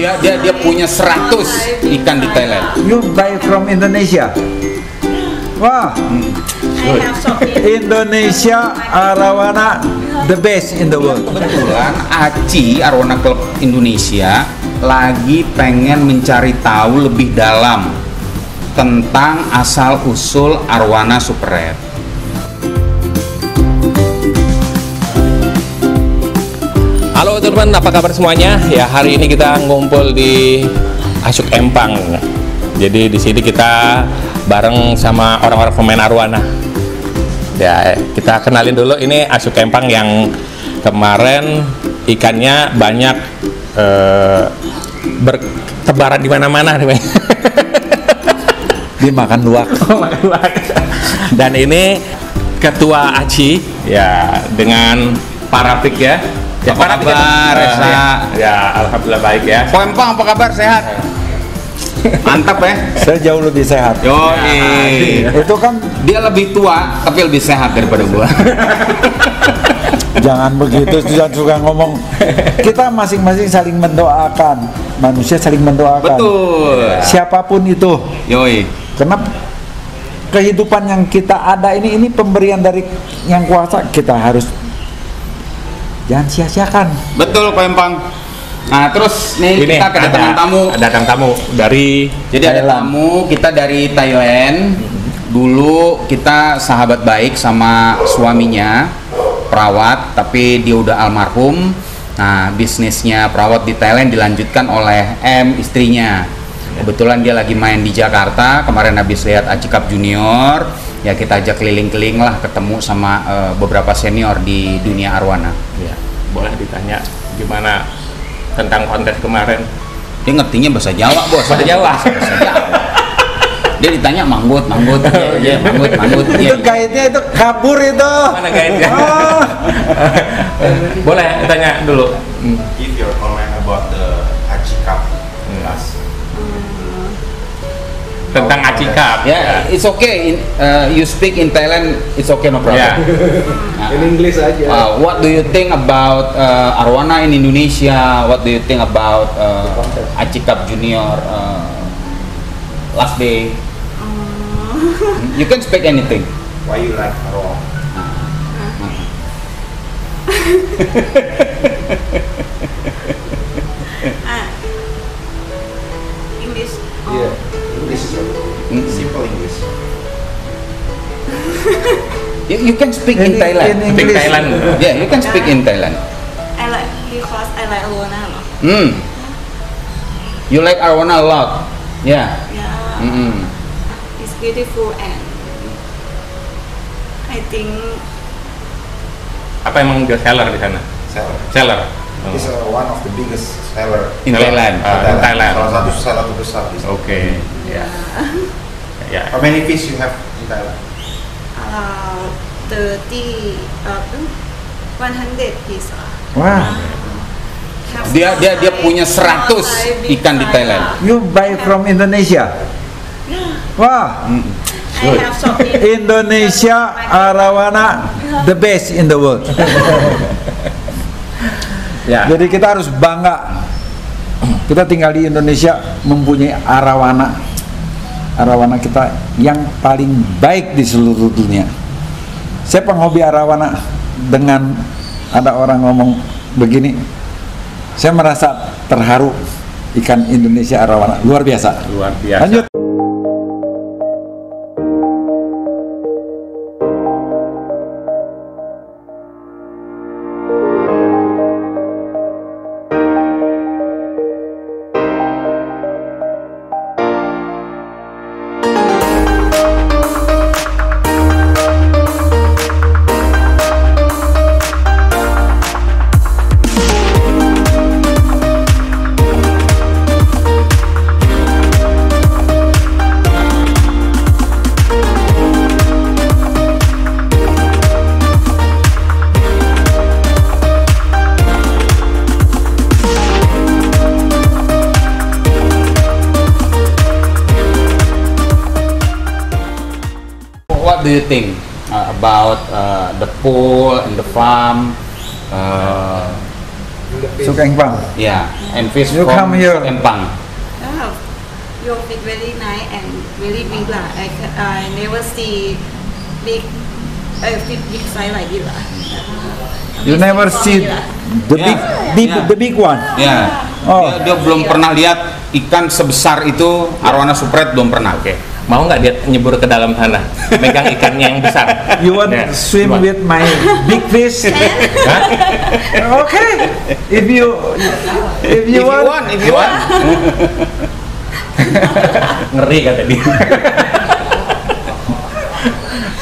Dia punya 100 ikan di Thailand. You buy from Indonesia. Wah, Indonesia Arowana the best in the world. Kebetulan Aci Arowana Club Indonesia lagi pengen mencari tahu lebih dalam tentang asal usul Arowana Super Red. Halo teman-teman, apa kabar semuanya? Ya, hari ini kita ngumpul di Asuk Empang. Jadi di sini kita bareng sama orang-orang pemain Arowana. Ya, kita kenalin dulu, ini Asuk Empang yang kemarin ikannya banyak bertebaran di mana-mana nih. Dimakan luak. Dan ini Ketua Aci ya, dengan Parapik ya. Ya, Apa kabar, Reza? Ya, alhamdulillah baik ya. Empang, apa kabar? Sehat? Mantap ya? Saya jauh lebih sehat. Yoi. Itu kan Dia lebih tua tapi lebih sehat daripada gua. jangan begitu, jangan suka ngomong. Kita masing-masing saling mendoakan. Manusia saling mendoakan. Betul. Siapapun itu. Yoi. Karena kehidupan yang kita ada ini pemberian dari yang kuasa, kita harus jangan sia-siakan. Betul, Pak Empang. Nah, terus nih Ini kita kedatangan tamu. Datang tamu dari Jadi ada Thailand. tamu kita dari Thailand. Dulu kita sahabat baik sama suaminya, perawat, tapi dia udah almarhum. Nah, bisnisnya perawat di Thailand dilanjutkan oleh istrinya. Kebetulan dia lagi main di Jakarta, kemarin habis lihat Aci Cup Junior. Ya, kita ajak keliling-keliling lah, ketemu sama beberapa senior di dunia Arowana. ya, boleh ditanya gimana tentang kontes kemarin? Dia ngertinya bahasa Jawa, Bos. Bahasa Jawa. Bahasa Jawa. Dia ditanya manggut. Iya, manggut. Itu guide-nya itu kabur itu. Mana guide-nya? Oh. Boleh tanya dulu. Give your comment about the Aci Cup class. Tentang Aci Cup. Ya, it's okay. You speak in Thailand, it's okay, no problem. Ya. In English aja. What do you think about Arowana in Indonesia? What do you think about Aci Cup Junior last day? You can speak anything. Why you like Arowana? English. Yeah, English is simple English. You can speak in Thailand. in Speak English. Thailand. Yeah, you can speak in Thailand. I like because I like Arowana. You like Arowana a lot. Yeah. Yeah. It's beautiful and I think Apa emang dia seller di sana? Seller. Seller. It's one of the biggest seller In Thailand. In Thailand. Salah satu seller terbesar di sana. Oke. Ya. Ya. How many fish you have in Thailand? 30 100 piece. Wah, Dia punya 100 ikan di Thailand. you buy from Indonesia. Wah, I have shop in Indonesia Arowana the best in the world. Ya. Jadi kita harus bangga. Kita tinggal di Indonesia mempunyai Arowana. Arowana kita yang paling baik di seluruh dunia. Saya penghobi Arowana. Dengan ada orang ngomong begini, saya merasa terharu. Ikan Indonesia Arowana luar biasa. Luar biasa. Lanjut. What do you think about the pool and the farm? Suk Empang. Yeah, and fish You from come here. Suk Empang. Oh, your feet very nice and very big lah. I never see big big size like you lah. You never see the big, Yeah. the big one. Ya, Oh. dia belum pernah lihat ikan sebesar itu arowana supret, belum pernah. Oke. Mau nggak dia nyebur ke dalam sana, megang ikannya yang besar? You want Ya, swim gimana? with my big fish? Hah? Okay. If you If you want. Ngeri kata dia.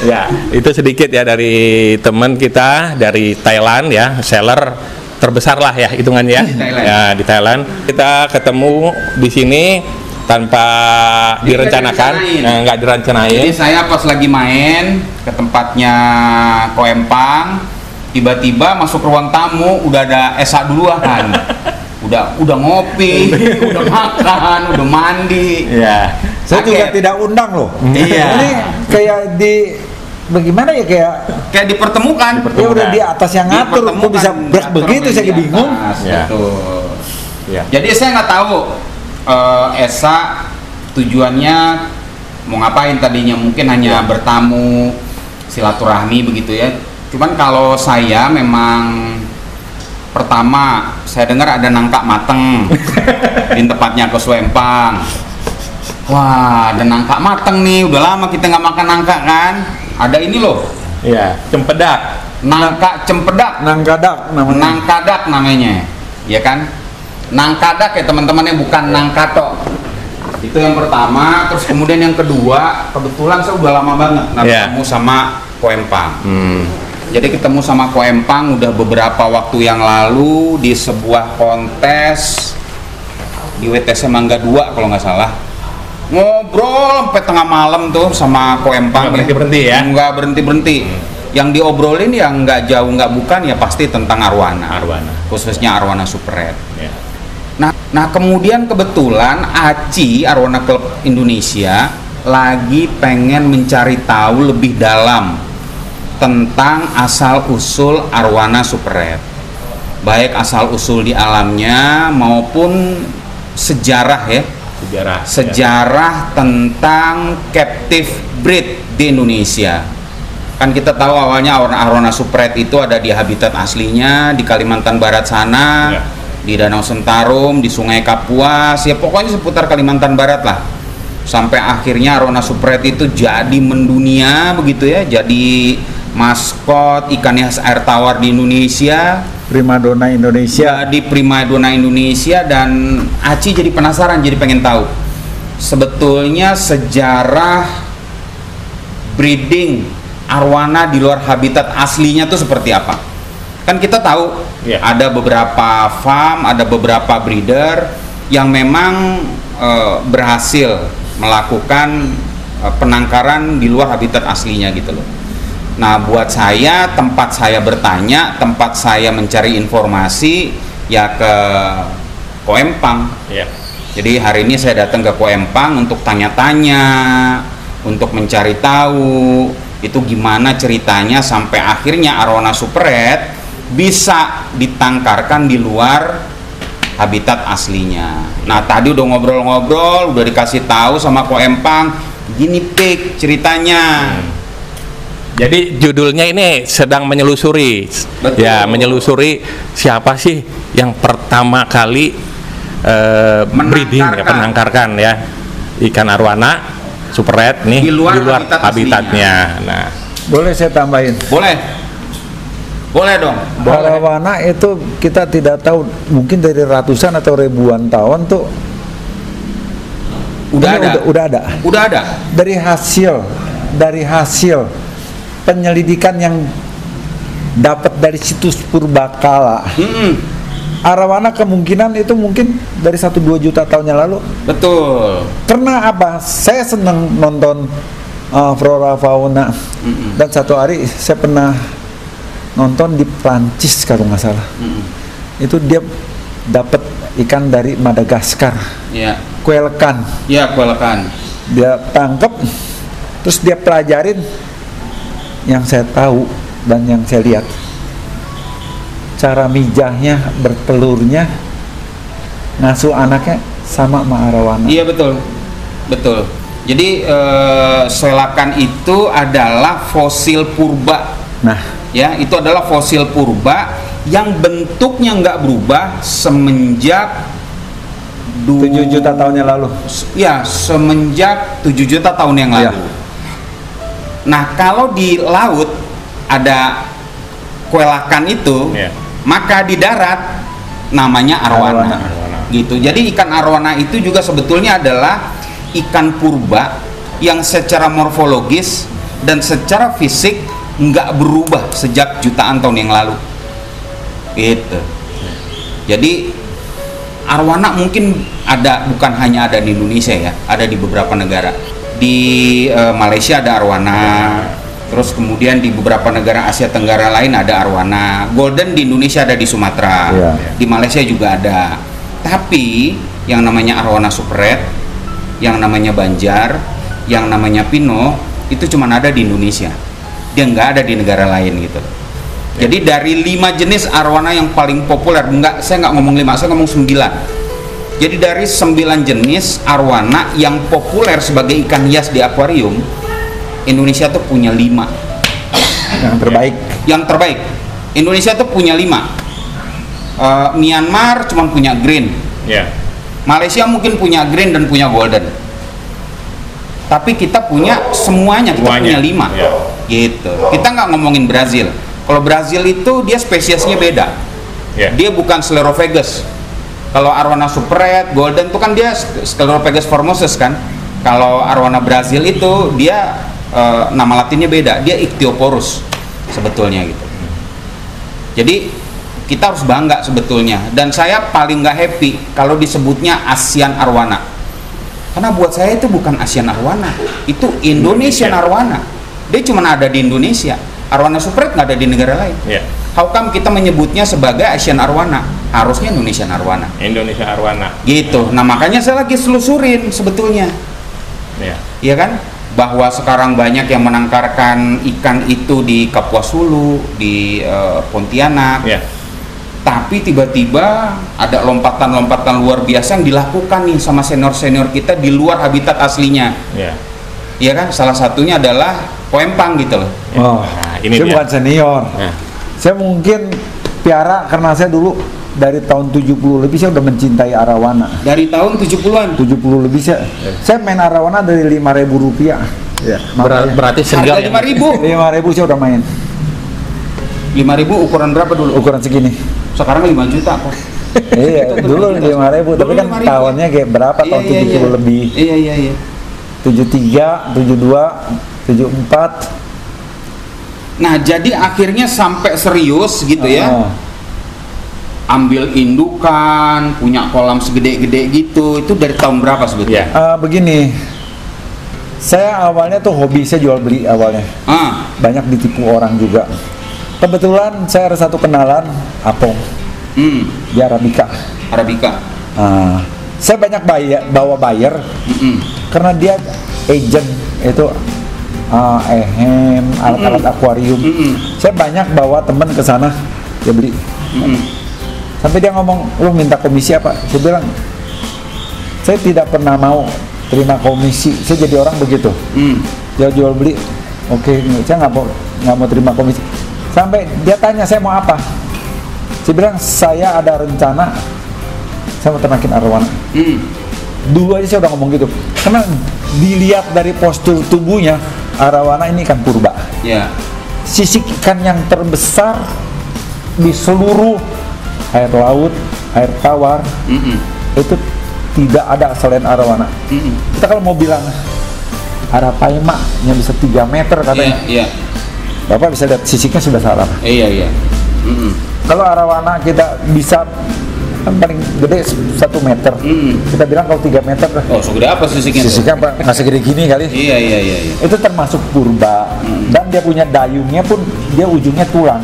Ya, itu sedikit ya dari teman kita dari Thailand ya, seller terbesar lah ya hitungannya ya. Thailand. Ya, di Thailand. Kita ketemu di sini tanpa direncanakan, direncanain. nggak direncanain. Jadi saya pas lagi main ke tempatnya Ko Empang, tiba-tiba masuk ruang tamu udah ada Esa duluan. udah ngopi, udah makan, udah mandi. Ya. Saya juga Paket. tidak undang loh. Iya. Ini kayak di bagaimana ya kayak Kayak dipertemukan. ya udah di atas yang ngatur, kok bisa berat diatur begitu main saya di bingung. atas, Ya. betul. Ya. Jadi saya nggak tahu Esa tujuannya mau ngapain tadinya, mungkin hanya bertamu silaturahmi begitu ya. Cuman kalau saya memang pertama saya dengar ada nangka mateng di tempatnya ke Suempang. Wah, ada nangka mateng nih, udah lama kita nggak makan nangka kan. Ada ini loh, Ya, cempedak. nangka cempedak. Nangkadak namanya. Nangkadak namanya, ya kan? Nangkadak ya teman-temannya, bukan nangkato. Itu yang pertama, terus kemudian yang kedua, kebetulan saya udah lama banget nggak Ya. ketemu sama Ko Empang. Hmm. Jadi ketemu sama Ko Empang udah beberapa waktu yang lalu di sebuah kontes di WTC Mangga 2 kalau nggak salah. Ngobrol sampai tengah malam tuh sama Ko Empang. Nggak berhenti-berhenti ya? Nggak berhenti-berhenti. Yang diobrolin yang nggak jauh nggak bukan ya pasti tentang arwana. Arwana. Khususnya arwana super red. Ya. Nah kemudian kebetulan ACI Arwana Club Indonesia lagi pengen mencari tahu lebih dalam tentang asal usul arwana super red, baik asal usul di alamnya maupun sejarah ya, sejarah tentang captive breed di Indonesia. Kan kita tahu awalnya arwana super red itu ada di habitat aslinya di Kalimantan Barat sana. Ya. Di Danau Sentarum, di Sungai Kapuas, ya pokoknya seputar Kalimantan Barat lah. Sampai akhirnya arwana super red itu jadi mendunia begitu ya, jadi maskot ikan hias air tawar di Indonesia, Primadona Indonesia. jadi primadona Indonesia, dan Aci jadi penasaran, jadi pengen tahu sebetulnya sejarah breeding arwana di luar habitat aslinya tuh seperti apa. Kan kita tahu ada beberapa farm, ada beberapa breeder yang memang berhasil melakukan penangkaran di luar habitat aslinya gitu loh. Nah buat saya, tempat saya bertanya, tempat saya mencari informasi ya ke Ko Empang. Ya. Jadi hari ini saya datang ke Ko Empang untuk tanya-tanya, untuk mencari tahu itu gimana ceritanya sampai akhirnya arwana super red bisa ditangkarkan di luar habitat aslinya. Nah tadi udah ngobrol-ngobrol, udah dikasih tahu sama Ko Empang, gini pik ceritanya. Jadi judulnya ini sedang menyelusuri. Betul. Ya, menyelusuri siapa sih yang pertama kali breeding ya, penangkarkan ya ikan arwana super red nih Di luar habitatnya. Nah, Boleh saya tambahin? Boleh dong. Arwana itu kita tidak tahu, mungkin dari ratusan atau ribuan tahun tuh Udah ini ada. udah ada. Udah ada. Dari hasil penyelidikan yang dapat dari situs Purbakala. Arwana kemungkinan itu mungkin dari 1-2 juta tahun yang lalu. Betul. Karena apa? Saya senang nonton flora fauna. Dan satu hari saya pernah nonton di Prancis kalau nggak salah. Itu dia dapat ikan dari Madagaskar, Ya. kuelkan. Ya, kuelkan. Dia tangkap, terus dia pelajarin yang saya tahu dan yang saya lihat. cara mijahnya, bertelurnya, ngasuh anaknya sama arowana. Iya betul, betul. Jadi selakan itu adalah fosil purba. Nah, Ya, itu adalah fosil purba yang bentuknya nggak berubah semenjak 7 juta tahun yang lalu. Ya, semenjak 7 juta tahun yang lalu. Ya. Nah, kalau di laut ada kuelakan itu, Ya. maka di darat namanya arwana. Gitu. Jadi ikan arwana itu juga sebetulnya adalah ikan purba yang secara morfologis dan secara fisik nggak berubah sejak jutaan tahun yang lalu. Gitu. Jadi arwana mungkin ada, bukan hanya ada di Indonesia ya, ada di beberapa negara. Di Malaysia ada arwana, terus kemudian di beberapa negara Asia Tenggara lain ada arwana. Golden di Indonesia ada di Sumatera, Iya. di Malaysia juga ada. Tapi yang namanya arwana super red, yang namanya banjar, yang namanya pino itu cuma ada di Indonesia. Dia nggak ada di negara lain gitu. Jadi dari 5 jenis arwana yang paling populer, saya nggak ngomong 5, saya ngomong 9. Jadi dari 9 jenis arwana yang populer sebagai ikan hias di akuarium, Indonesia tuh punya 5. Yang terbaik. Yang terbaik, Indonesia tuh punya 5. Myanmar cuma punya green, Ya. Malaysia mungkin punya green dan punya golden. Tapi kita punya semuanya, kita punya 5. Ya. Gitu. Kita nggak ngomongin Brazil. Kalau Brazil itu dia spesiesnya beda. Ya. Dia bukan Sclerophagus. Kalau arwana super red, golden itu kan dia Sclerophagus formosus kan. Kalau arwana Brazil itu dia nama latinnya beda. Dia Ichthyoporus sebetulnya gitu. Jadi kita harus bangga sebetulnya. Dan saya paling nggak happy kalau disebutnya Asian arwana. Karena buat saya itu bukan Asian arwana, itu Indonesian arwana. Dia cuma ada di Indonesia. Arwana super red nggak ada di negara lain. Ya. How come kita menyebutnya sebagai Asian arwana? Harusnya Indonesian arwana. Indonesia arwana. Gitu. Nah makanya saya lagi selusurin sebetulnya, Ya. ya kan? Bahwa sekarang banyak yang menangkarkan ikan itu di Kapuas Hulu, di Pontianak. Ya. Tapi tiba-tiba ada lompatan-lompatan luar biasa yang dilakukan nih sama senior-senior kita di luar habitat aslinya. Ya. Iya kan? Salah satunya adalah Poempang gitu loh. Oh, Nah, ini saya dia. bukan senior. Nah. Saya mungkin piara karena saya dulu dari tahun 70 lebih saya udah mencintai arawana. Dari tahun 70-an. 70 lebih saya main arawana dari 5.000 rupiah. Ya, Berarti segar Harga ya. 5.000. 5.000 saya udah main. 5.000 ukuran berapa dulu? Ukuran segini. Sekarang 5 juta kok. Iya, dulu 5.000, tapi kan 5.000. tahunnya kayak berapa tahun 70 lebih. Iya, iya, iya. 73, 72, 74. Nah, jadi akhirnya sampai serius gitu ya. Ah. Ambil indukan, punya kolam segede-gede gitu. Itu dari tahun berapa sebetulnya? Begini, saya awalnya tuh hobi, saya jual beli awalnya. Ah, Banyak ditipu orang juga. Kebetulan saya ada satu kenalan, Apong, dia Arabica. Arabica. Saya banyak bawa buyer karena dia agent itu alat-alat akuarium. Saya banyak bawa temen ke sana, dia beli. Sampai dia ngomong, lu minta komisi apa? Saya bilang, saya tidak pernah mau terima komisi. Saya jadi orang begitu. Dia jual beli, oke, saya nggak mau terima komisi. Sampai dia tanya saya mau apa? Saya bilang saya ada rencana, saya mau ternakin arwana. Dulu aja saya udah ngomong gitu. Karena dilihat dari postur tubuhnya, arawana ini ikan purba. Ya. Sisik ikan yang terbesar di seluruh air laut, air tawar, itu tidak ada selain arawana. Kita kalau mau bilang arapaima yang bisa 3 meter katanya, Iya, iya. Bapak bisa lihat sisiknya sudah salah. Iya, iya. Kalau arawana kita bisa kan paling gede 1 meter. Kita bilang kalau 3 meter Oh, segede apa sisiknya? tuh? sisiknya apa? Nggak segede gini kali. Iya, iya, iya, iya. Itu termasuk purba. Dan dia punya dayungnya pun dia ujungnya tulang.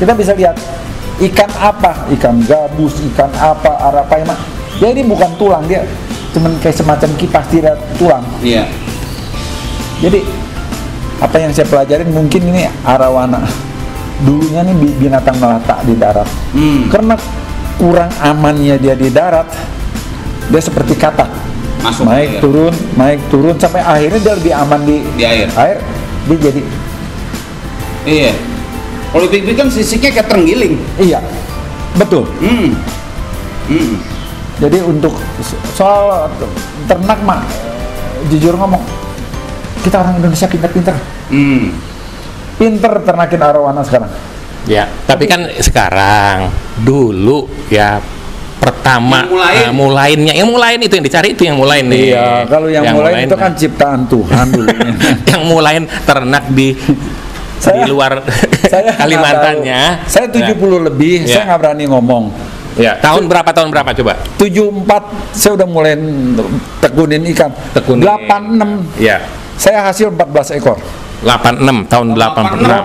Kita bisa lihat ikan apa, ikan gabus, ikan apa, arapaima. Dia ini bukan tulang, dia cuman kayak semacam kipas, tidak tulang. Iya. Jadi apa yang saya pelajarin mungkin ini arawana. dulunya nih binatang melata di darat. Karena kurang amannya dia di darat, dia seperti katak. Masuk naik air. turun sampai akhirnya dia lebih aman di air. Dia jadi Iya. Kalau pikir kan sisiknya kayak terenggiling. iya. Betul. Jadi untuk soal ternak mah jujur ngomong, kita orang Indonesia pintar-pintar. Pinter ternakin arowana sekarang. Ya, tapi kan sekarang, dulu ya pertama yang mulain itu yang dicari, itu yang mulain nih. Iya, kalau yang mulain itu kan ciptaan Tuhan dulunya. Yang mulain ternak di luar Kalimantannya. Saya 70 lebih, saya nggak berani ngomong. Ya, tahun berapa coba? 74 saya udah mulai tekunin ikan. 86 Ya. saya hasil 14 ekor. 86 tahun 86.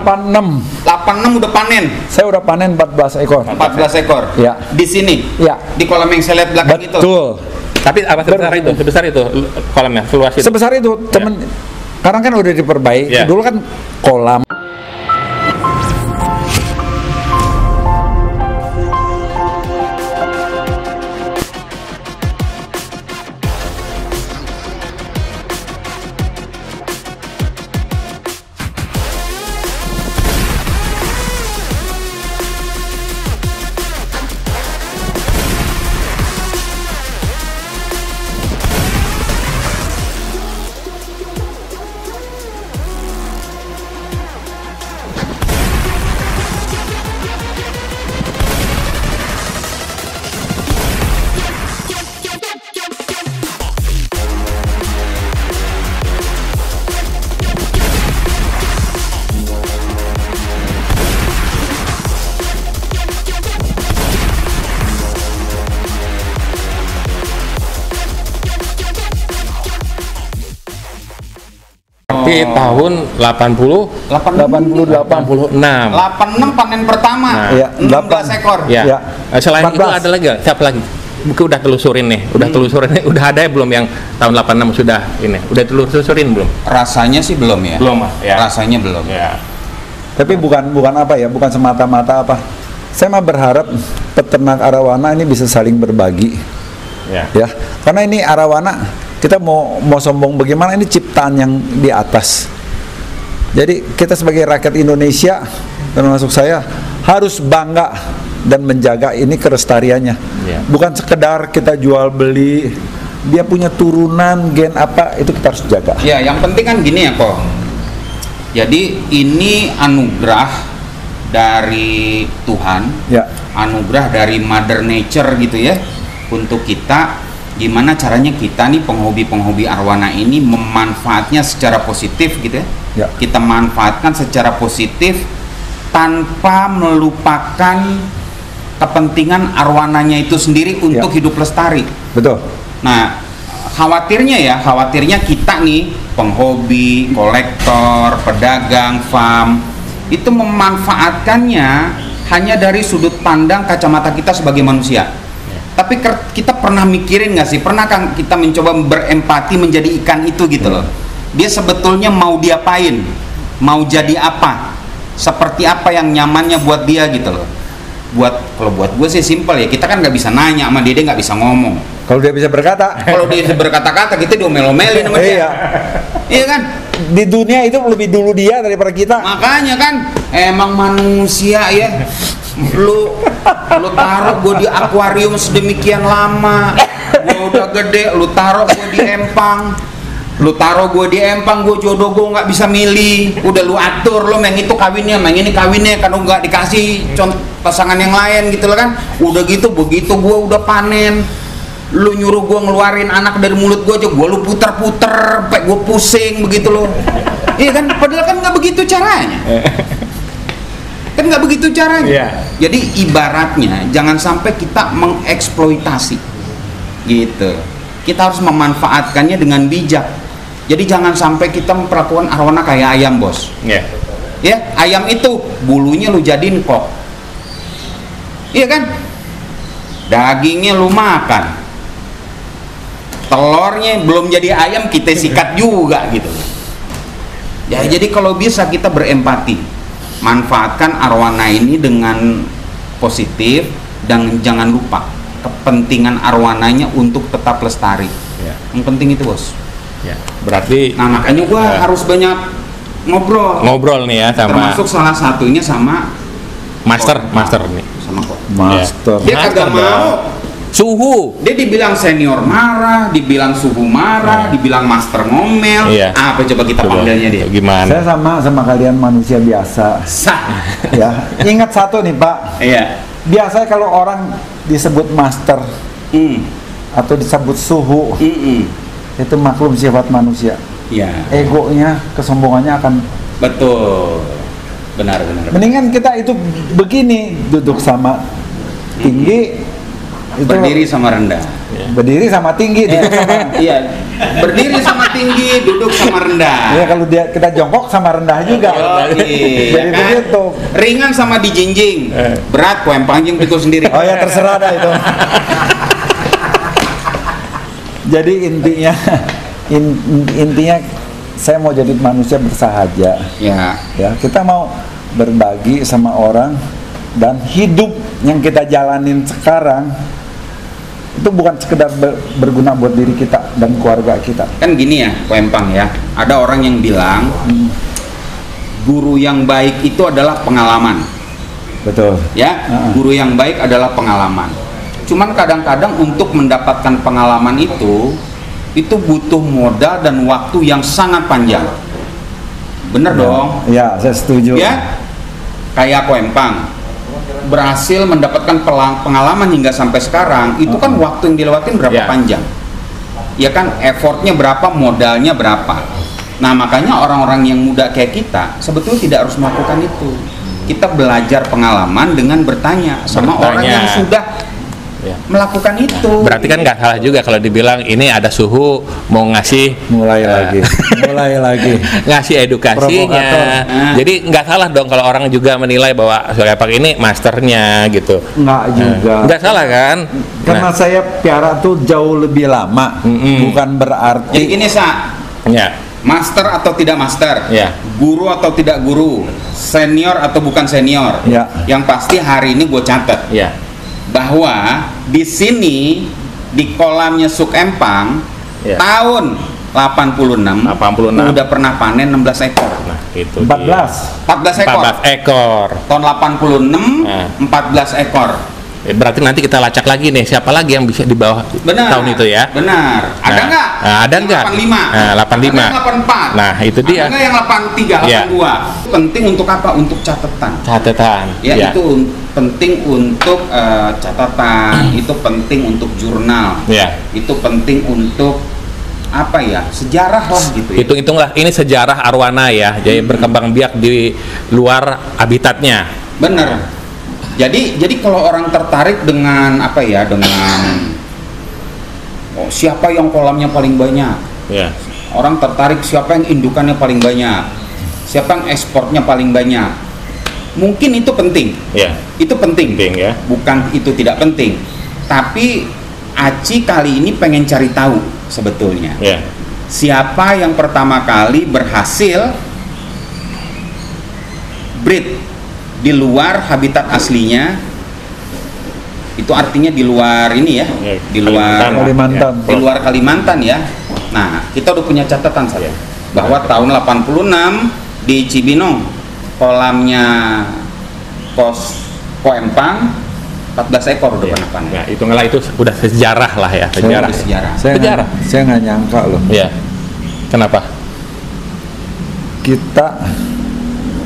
86 udah panen. saya udah panen 14 ekor. 14 ekor. Ya. Di sini. Ya. Di kolam yang saya lihat belakang itu. Betul. Tapi apa sebesar itu kolamnya, seluas itu? Sebesar itu, temen. Sekarang kan udah diperbaiki. Ya. Dulu kan kolam. Tapi tahun 86. 86 panen pertama. Nah, iya, 16 ekor. Ya. Ya. Selain 14. itu ada lagi nggak? Siapa lagi? Mungkin udah telusurin nih, udah ada ya belum yang tahun 86 sudah ini? Udah telusurin belum? Rasanya sih belum ya. Belum, ya. Rasanya belum. Ya. Tapi bukan apa ya, bukan semata-mata apa. Saya mah berharap peternak arowana ini bisa saling berbagi. Ya. Ya, karena ini arowana kita mau sombong bagaimana, ini ciptaan yang di atas. Jadi kita sebagai rakyat Indonesia, termasuk saya, harus bangga dan menjaga ini kelestariannya. Ya. Bukan sekedar kita jual beli, dia punya turunan gen apa, itu kita harus jaga. Ya, yang penting kan gini ya kok. Jadi ini anugerah dari Tuhan, Ya. anugerah dari Mother Nature gitu ya, untuk kita. Gimana caranya kita nih penghobi arowana ini memanfaatnya secara positif gitu ya. Ya. Kita manfaatkan secara positif tanpa melupakan kepentingan arowananya itu sendiri untuk hidup lestari. Betul. Nah, khawatirnya kita nih penghobi, kolektor, pedagang, farm itu memanfaatkannya hanya dari sudut pandang kacamata kita sebagai manusia. Tapi kita pernah mikirin nggak sih? Pernah kan kita mencoba berempati menjadi ikan itu gitu loh. Dia sebetulnya mau diapain? Mau jadi apa? Seperti apa yang nyamannya buat dia gitu loh. Kalau buat gue sih simpel ya. Kita kan nggak bisa nanya sama dia nggak bisa ngomong. Kalau dia bisa berkata. Kalau dia bisa berkata-kata kita diomel-omelin sama dia. Iya. Iya kan? Di dunia itu lebih dulu dia daripada kita. Makanya kan emang manusia ya. Lu taruh gue di akuarium sedemikian lama, gue udah gede, lu taruh gue di empang, gue jodoh gue nggak bisa milih, udah lu atur, lu yang itu kawinnya, yang ini kawinnya, kan nggak dikasih pasangan yang lain gitu loh kan, udah gitu begitu gue udah panen, lu nyuruh gue ngeluarin anak dari mulut gue aja, gue lu puter-puter, sampai gue pusing begitu loh, iya kan, padahal kan nggak begitu caranya. Kan nggak begitu caranya. Yeah. Jadi ibaratnya jangan sampai kita mengeksploitasi gitu. Kita harus memanfaatkannya dengan bijak. Jadi jangan sampai kita memperlakukan arowana kayak ayam, bos. Yeah. Ya, ayam itu bulunya lu jadiin kok. Iya kan? Dagingnya lu makan. Telurnya belum jadi ayam kita sikat juga gitu. Ya, jadi kalau bisa kita berempati. manfaatkan arwana ini dengan positif dan jangan lupa kepentingan arwananya untuk tetap lestari. Ya. Yang penting itu, Bos. Ya. Berarti Nah, makanya gua harus banyak ngobrol nih ya sama termasuk salah satunya sama master nih. sama kok. Master. Dia kagak Master mau. dong. Suhu. Dia dibilang senior marah, dibilang suhu marah, dibilang master ngomel. Iya. Apa coba kita Coba. panggilnya dia? Gimana? Saya sama kalian manusia biasa. Sah. Ya, ingat satu nih Pak. Iya. Biasanya kalau orang disebut master atau disebut suhu, itu maklum sifat manusia. Iya. Egonya, kesombongannya akan. Betul. Benar. Mendingan kita itu begini, duduk sama tinggi, itu Berdiri sama rendah. berdiri sama tinggi, duduk sama. Iya. Berdiri sama tinggi, duduk sama rendah. Ya kalau kita jongkok sama rendah juga. Iya, Jadi kan? begitu. Ringan sama dijinjing. Berat kok yang panjang pikul sendiri. Oh ya terserah dah itu. Jadi intinya saya mau jadi manusia bersahaja. Ya. Ya, kita mau berbagi sama orang dan hidup yang kita jalanin sekarang itu bukan sekedar berguna buat diri kita dan keluarga kita. Kan gini ya, Ko Empang ya. Ada orang yang bilang guru yang baik itu adalah pengalaman. Betul. Ya, guru yang baik adalah pengalaman. Cuman kadang-kadang untuk mendapatkan pengalaman itu butuh modal dan waktu yang sangat panjang. Bener dong? Ya, saya setuju. Ya, kayak Ko Empang berhasil mendapatkan pengalaman hingga sampai sekarang, itu kan waktu yang dilewatin berapa Ya. panjang? Ya kan, effortnya berapa, modalnya berapa. Nah, makanya orang-orang yang muda kayak kita sebetulnya tidak harus melakukan itu. Kita belajar pengalaman dengan bertanya sama orang yang sudah melakukan itu. Berarti kan nggak salah juga kalau dibilang ini ada suhu mau ngasih Mulai lagi ngasih edukasinya. Provokator. Jadi nggak salah dong kalau orang juga menilai bahwa Pak ini masternya gitu. Nggak juga. Nggak salah kan? Karena saya piara tuh jauh lebih lama, bukan Jadi berarti ini Ya. master atau tidak master, Ya. guru atau tidak guru, senior atau bukan senior. Ya. Yang pasti hari ini gue catat Ya. bahwa di sini di kolamnya Suk Empang Ya. tahun 86 udah pernah panen 16 ekor. Nah, itu 14. 14 ekor. 14 ekor. Tahun 86 Nah. 14 ekor. Berarti nanti kita lacak lagi nih siapa lagi yang bisa di bawah Benar. tahun itu ya. Benar. Ada Nah, nggak? nah, ada Yang nggak? 85. Nah, 85. Ada yang 84. Nah, itu dia. Ada nggak yang 83, Ya. 82? Penting untuk apa? Untuk catatan. Catatan. Ya, itu penting untuk catatan, itu penting untuk jurnal. Ya. Itu penting untuk apa ya? Sejarah lah gitu ya. Hitung-hitunglah ini sejarah arwana ya. Jadi berkembang biak di luar habitatnya. Bener. Jadi kalau orang tertarik dengan apa ya? Dengan siapa yang kolamnya paling banyak? Ya. Orang tertarik siapa yang indukannya paling banyak? Siapa yang ekspornya paling banyak? Mungkin itu penting. Ya. Itu penting. Penting ya. Bukan itu tidak penting. Tapi Aci kali ini pengen cari tahu sebetulnya. Ya. Siapa yang pertama kali berhasil breed di luar habitat aslinya? Itu artinya di luar ini ya, Ya, di luar Kalimantan. di luar Kalimantan ya. Nah, kita udah punya catatan saya bahwa tahun 86 di Cibinong kolamnya Ko Empang 14 ekor udah pernah panen. Ya, hitunglah itu udah sejarah lah ya, sejarah. Itu sejarah. Sejarah. Saya nggak nyangka loh. Ya. Kenapa? Kita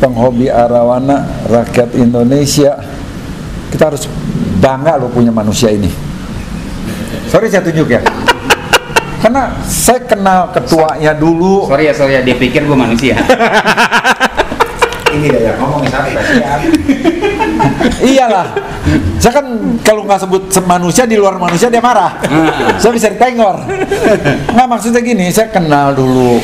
penghobi arawana, rakyat Indonesia, kita harus bangga loh punya manusia ini. Sorry saya tunjuk ya. Karena saya kenal ketuanya dulu. Sorry ya, dia pikir gue manusia. Ini dah ya, ngomongin satu kasihan. Iyalah. Saya kan kalau nggak sebut manusia, di luar manusia dia marah. Saya bisa ditengor. Nggak, maksudnya gini, saya kenal dulu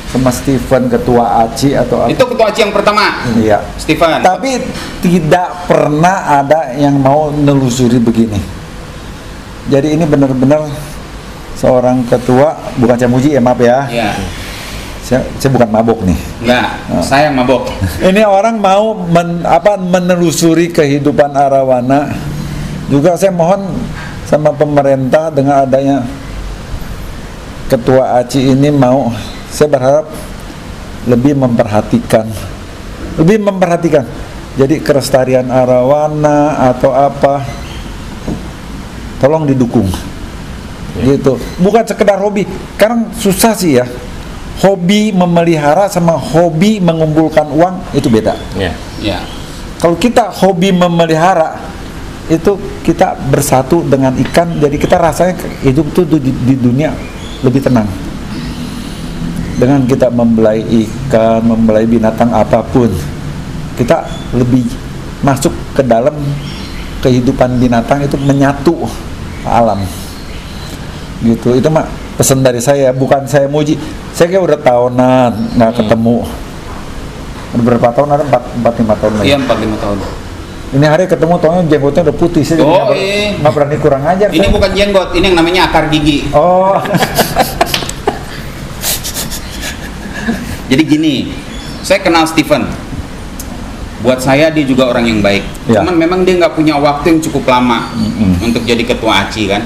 sama Stephen, ketua ACI atau apa. Itu ketua Aci yang pertama. Iya. Stephen. Tapi tidak pernah ada yang mau nelusuri begini. Jadi ini benar-benar seorang ketua, bukan saya muji ya, maaf ya. Ya. Saya bukan mabok nih. Enggak, saya yang mabok. Ini orang mau menelusuri kehidupan Arawana. Juga saya mohon sama pemerintah dengan adanya Ketua ACI ini saya berharap lebih memperhatikan. Jadi kelestarian Arawana atau apa, tolong didukung. Gitu. Bukan sekedar hobi. Sekarang susah sih ya. Hobi memelihara sama hobi mengumpulkan uang itu beda. Ya. Kalau kita hobi memelihara, itu kita bersatu dengan ikan, jadi kita rasanya hidup tuh di dunia lebih tenang. Dengan kita membelai ikan, membelai binatang apapun, kita lebih masuk ke dalam kehidupan binatang, itu menyatu alam. Gitu. Itu mah pesan dari saya, bukan saya muji. Saya kayak udah tahunan nggak ketemu. Udah berapa tahun? Ada 4-5 tahun lagi. Iya, 4-5 tahun. Ini hari ketemu tahunnya jenggotnya udah putih. Saya nggak berani kurang ajar. Ini bukan jenggot, ini yang namanya akar gigi. Oh. Jadi gini, saya kenal Steven. Buat saya dia juga orang yang baik. Ya. Cuman memang dia nggak punya waktu yang cukup lama untuk jadi ketua ACI kan.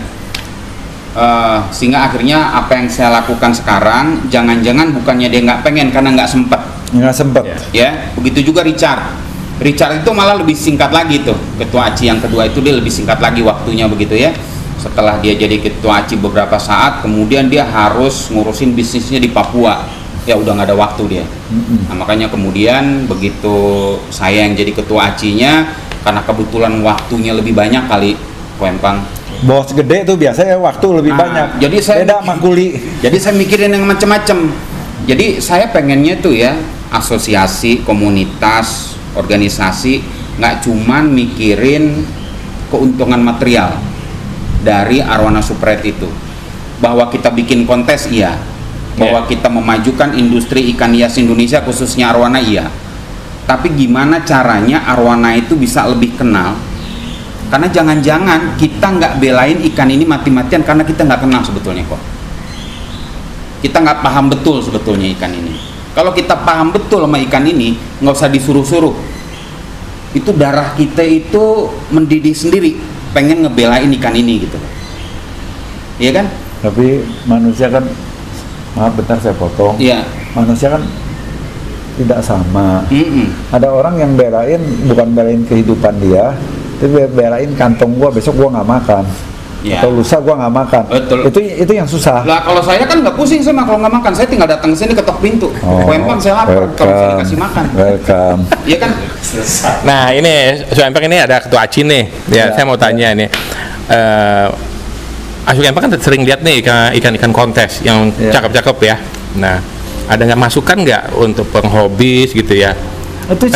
Sehingga akhirnya apa yang saya lakukan sekarang, jangan-jangan bukannya dia nggak pengen, karena nggak sempet. Ya, begitu juga Richard itu malah lebih singkat lagi tuh, ketua ACI yang kedua itu dia lebih singkat lagi waktunya begitu ya. Setelah dia jadi ketua ACI beberapa saat, kemudian dia harus ngurusin bisnisnya di Papua, ya udah nggak ada waktu dia. Nah, makanya kemudian begitu saya yang jadi ketua ACI-nya, karena kebetulan waktunya lebih banyak kali, Ko Empang. Bos gede tuh biasanya waktu lebih banyak. Jadi saya beda sama kuli. Jadi saya mikirin yang macam-macam. Jadi saya pengennya tuh ya, asosiasi, komunitas, organisasi nggak cuman mikirin keuntungan material dari Arowana Super Red itu. Bahwa kita bikin kontes iya. Bahwa kita memajukan industri ikan hias Indonesia khususnya Arowana iya. Tapi gimana caranya Arowana itu bisa lebih kenal? Karena jangan-jangan kita nggak belain ikan ini mati-matian karena kita nggak kenal sebetulnya kok. Kita nggak paham betul sebetulnya ikan ini. Kalau kita paham betul sama ikan ini, nggak usah disuruh-suruh. Itu darah kita itu mendidih sendiri, pengen ngebelain ikan ini gitu. Iya kan? Tapi manusia kan, maaf bentar saya potong. Iya. Manusia kan tidak sama. Ada orang yang bukan belain kehidupan dia, tapi belain kantong gua, besok gua nggak makan. Ya. Atau lusa gua nggak makan. Betul. Itu yang susah. Lah kalau saya kan nggak pusing sama kalau nggak makan, saya tinggal datang ke sini ketok pintu. Ko Empang saya lapar, kalau saya dikasih makan. Welcome. Iya kan? Nah ini Ko Empang ini ada ketua ACI nih. Ya, saya mau tanya ini. Ko Empang kan sering lihat nih ikan-ikan kontes yang cakep-cakep ya. Nah, ada nggak masukan nggak untuk penghobis gitu ya?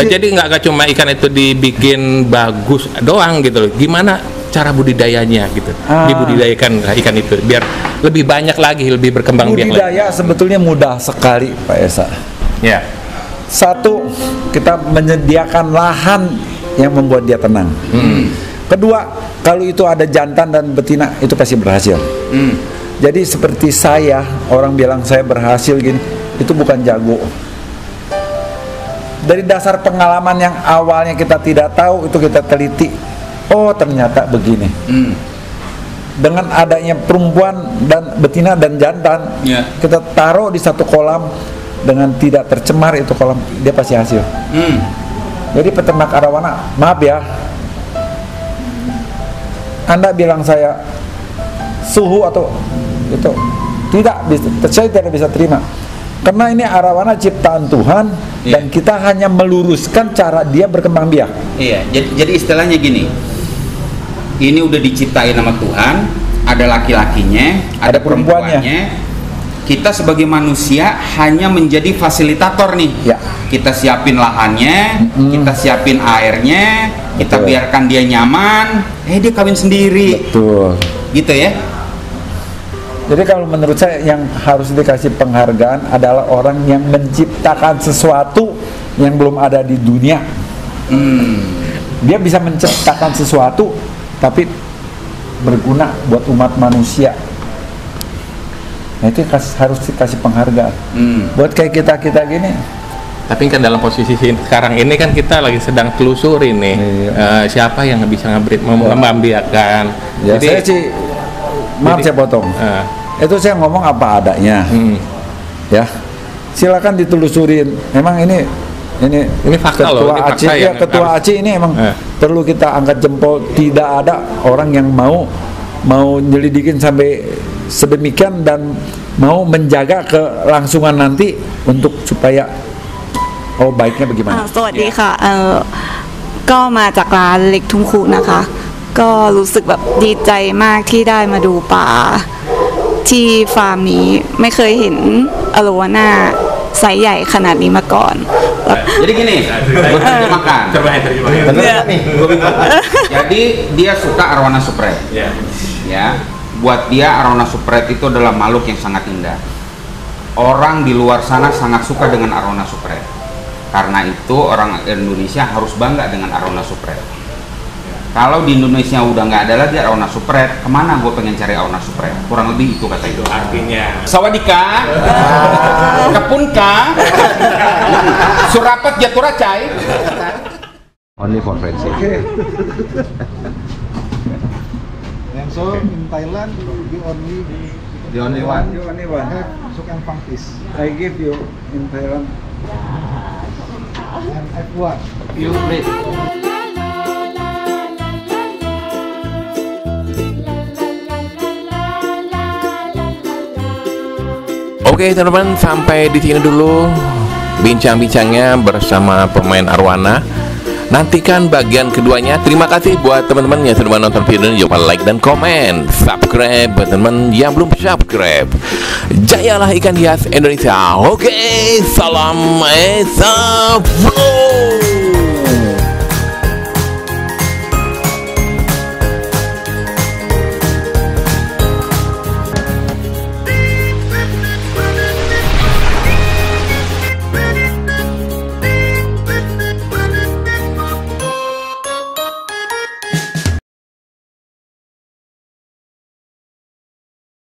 Jadi nggak cuma ikan itu dibikin bagus doang gitu loh. Gimana cara budidayanya gitu? Dibudidayakan ikan itu biar lebih banyak lagi, lebih berkembang biak lagi. Budidaya sebetulnya mudah sekali, Pak Esa. Ya. Satu, kita menyediakan lahan yang membuat dia tenang. Kedua, kalau itu ada jantan dan betina, itu pasti berhasil. Jadi seperti saya, orang bilang saya berhasil gini, itu bukan jago. Dari dasar pengalaman yang awalnya kita tidak tahu, itu kita teliti. Oh ternyata begini. Dengan adanya perempuan dan betina dan jantan, kita taruh di satu kolam dengan tidak tercemar, itu kolam dia pasti hasil. Jadi peternak Arowana, maaf ya, Anda bilang saya suhu atau itu tidak bisa, saya tidak bisa terima. Karena ini Arowana ciptaan Tuhan, dan kita hanya meluruskan cara dia berkembang biak. Iya, jadi istilahnya gini. Ini udah diciptain sama Tuhan, ada laki-lakinya, ada perempuannya. Kita sebagai manusia hanya menjadi fasilitator nih. Kita siapin lahannya, kita siapin airnya, kita biarkan dia nyaman, dia kawin sendiri. Betul. Gitu ya. Jadi kalau menurut saya yang harus dikasih penghargaan adalah orang yang menciptakan sesuatu yang belum ada di dunia. Dia bisa menciptakan sesuatu tapi berguna buat umat manusia. Nah, itu harus dikasih penghargaan. Buat kayak kita gini. Tapi kan dalam posisi sekarang ini kan kita lagi sedang telusuri nih, siapa yang bisa membiarkan. Ya, saya sih, maaf saya potong. Itu saya ngomong apa adanya. Ya, silakan ditelusurin. Memang ini fakta loh, ini fakta yang ketua ACI ini emang perlu kita angkat jempol. Tidak ada orang yang mau nyelidikin sampai sedemikian dan mau menjaga kelangsungan nanti untuk supaya baiknya bagaimana? สวัสดีค่ะก็มาจากร้านเล็กทุ่งคูนะคะก็รู้สึกแบบดีใจมากที่ได้มาดูปลาที่ฟาร์มนี้ไม่เคยเห็นอโลวาน่าไซส์ใหญ่ขนาดนี้มาก่อน Jadi gini, gue terjemahkan. Jadi dia suka arowana spread. Ya, buat dia arowana spread itu adalah makhluk yang sangat indah. Orang di luar sana sangat suka dengan arowana spread. Karena itu orang Indonesia harus bangga dengan arowana spread. Kalau di Indonesia udah nggak ada lagi arowana spread, kemana gue pengen cari arowana spread? Kurang lebih itu kata itu. Artinya Sawadika, Kepunka, Surapat Jaturacai. Only for friendship. Okay. And so in Thailand, The only one. have Suk Empang fish I give you in Thailand. and F1. You please. Oke teman-teman, sampai di sini dulu bincang-bincangnya bersama pemain arwana. Nantikan bagian keduanya. Terima kasih buat teman-teman yang sudah menonton video ini. Jangan lupa like dan komen, subscribe buat teman-teman yang belum subscribe. Jayalah ikan hias Indonesia. Oke, salam esap.